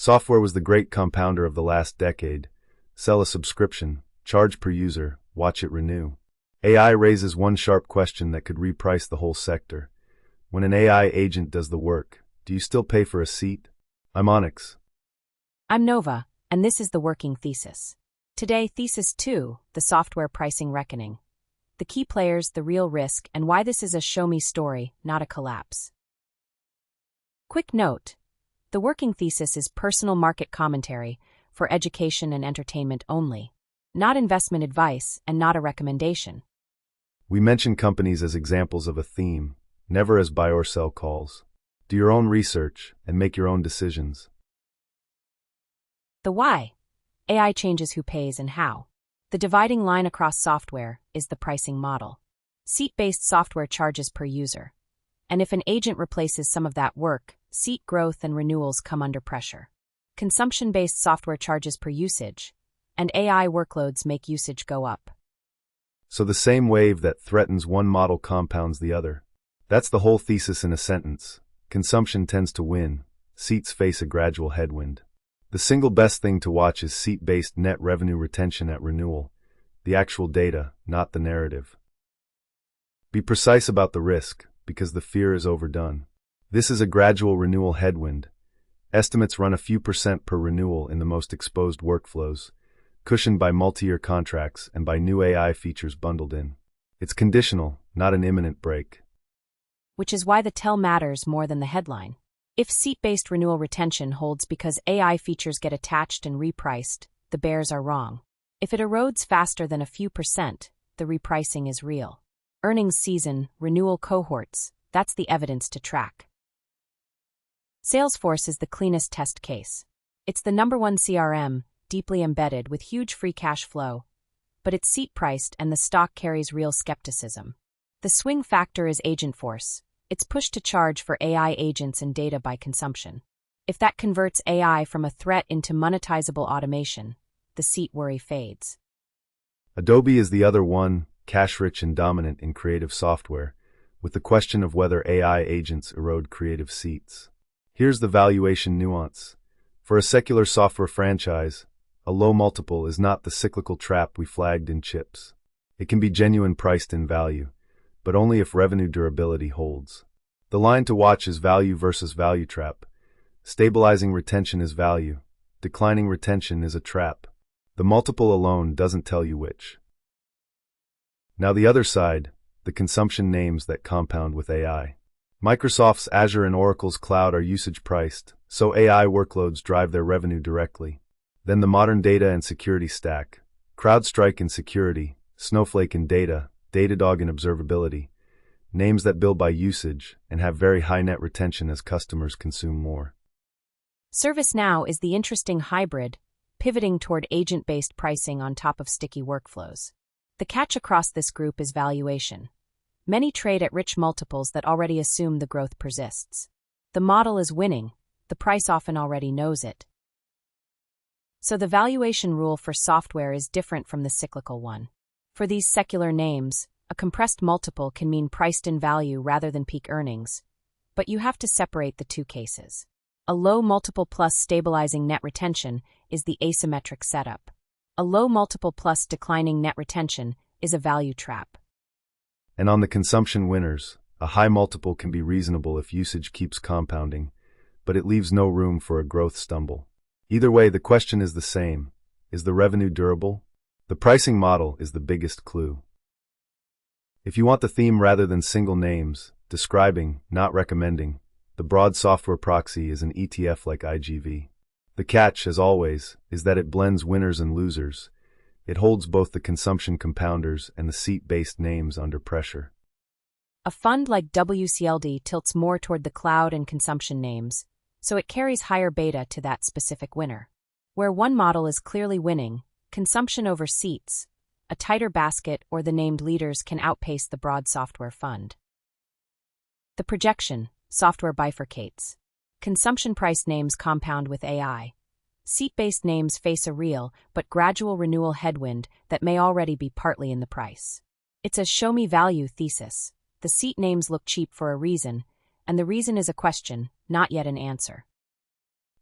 Software was the great compounder of the last decade. Sell a subscription, charge per user, watch it renew. AI raises one sharp question that could reprice the whole sector. When an AI agent does the work, do you still pay for a seat? I'm Onyx. I'm Nova, and this is the Working Thesis. Today, Thesis 2, the software pricing reckoning. The key players, the real risk, and why this is a show-me story, not a collapse. Quick note: the Working Thesis is personal market commentary for education and entertainment only, not investment advice and not a recommendation. We mention companies as examples of a theme, never as buy or sell calls. Do your own research and make your own decisions. The why. AI changes who pays and how. The dividing line across software is the pricing model. Seat-based software charges per user. And if an agent replaces some of that work, seat growth and renewals come under pressure. Consumption-based software charges per usage, and AI workloads make usage go up. So the same wave that threatens one model compounds the other. That's the whole thesis in a sentence. Consumption tends to win. Seats face a gradual headwind. The single best thing to watch is seat-based net revenue retention at renewal. The actual data, not the narrative. Be precise about the risk, because the fear is overdone. This is a gradual renewal headwind. Estimates run a few % per renewal in the most exposed workflows, cushioned by multi-year contracts and by new AI features bundled in. It's conditional, not an imminent break. Which is why the tell matters more than the headline. If seat-based renewal retention holds because AI features get attached and repriced, the bears are wrong. If it erodes faster than a few %, the repricing is real. Earnings season, renewal cohorts, that's the evidence to track. Salesforce is the cleanest test case. It's the #1 CRM, deeply embedded with huge free cash flow, but it's seat-priced and the stock carries real skepticism. The swing factor is Agentforce. It's pushed to charge for AI agents and data by consumption. If that converts AI from a threat into monetizable automation, the seat worry fades. Adobe is the other one, cash-rich and dominant in creative software, with the question of whether AI agents erode creative seats. Here's the valuation nuance. For a secular software franchise, a low multiple is not the cyclical trap we flagged in chips. It can be genuine priced in value, but only if revenue durability holds. The line to watch is value versus value trap. Stabilizing retention is value. Declining retention is a trap. The multiple alone doesn't tell you which. Now the other side, the consumption names that compound with AI. Microsoft's Azure and Oracle's cloud are usage-priced, so AI workloads drive their revenue directly. Then the modern data and security stack. CrowdStrike in security, Snowflake in data, Datadog in observability. Names that bill by usage and have very high net retention as customers consume more. ServiceNow is the interesting hybrid, pivoting toward agent-based pricing on top of sticky workflows. The catch across this group is valuation. Many trade at rich multiples that already assume the growth persists. The model is winning, the price often already knows it. So the valuation rule for software is different from the cyclical one. For these secular names, a compressed multiple can mean priced in value rather than peak earnings, but you have to separate the two cases. A low multiple plus stabilizing net retention is the asymmetric setup. A low multiple plus declining net retention is a value trap. And on the consumption winners, a high multiple can be reasonable if usage keeps compounding, but it leaves no room for a growth stumble. Either way, the question is the same. Is the revenue durable? The pricing model is the biggest clue. If you want the theme rather than single names, describing, not recommending, the broad software proxy is an ETF like IGV. The catch, as always, is that it blends winners and losers. It holds both the consumption compounders and the seat-based names under pressure. A fund like WCLD tilts more toward the cloud and consumption names, so it carries higher beta to that specific winner. Where one model is clearly winning, consumption over seats, a tighter basket or the named leaders can outpace the broad software fund. The projection, software bifurcates. Consumption price names compound with AI. Seat-based names face a real but gradual renewal headwind that may already be partly in the price. It's a show-me value thesis. The seat names look cheap for a reason, and the reason is a question, not yet an answer.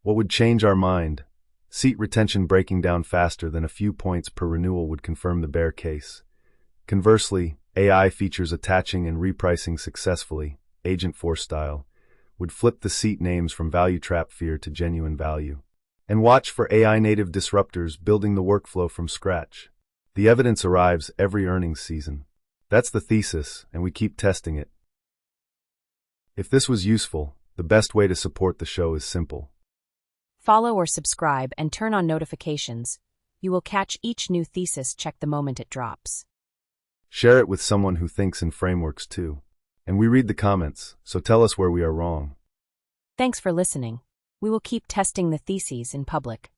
What would change our mind? Seat retention breaking down faster than a few points per renewal would confirm the bear case. Conversely, AI features attaching and repricing successfully, Agentforce style, would flip the seat names from value trap fear to genuine value. And watch for AI-native disruptors building the workflow from scratch. The evidence arrives every earnings season. That's the thesis, and we keep testing it. If this was useful, the best way to support the show is simple. Follow or subscribe and turn on notifications. You will catch each new thesis check the moment it drops. Share it with someone who thinks in frameworks too. And we read the comments, so tell us where we are wrong. Thanks for listening. We will keep testing the theses in public.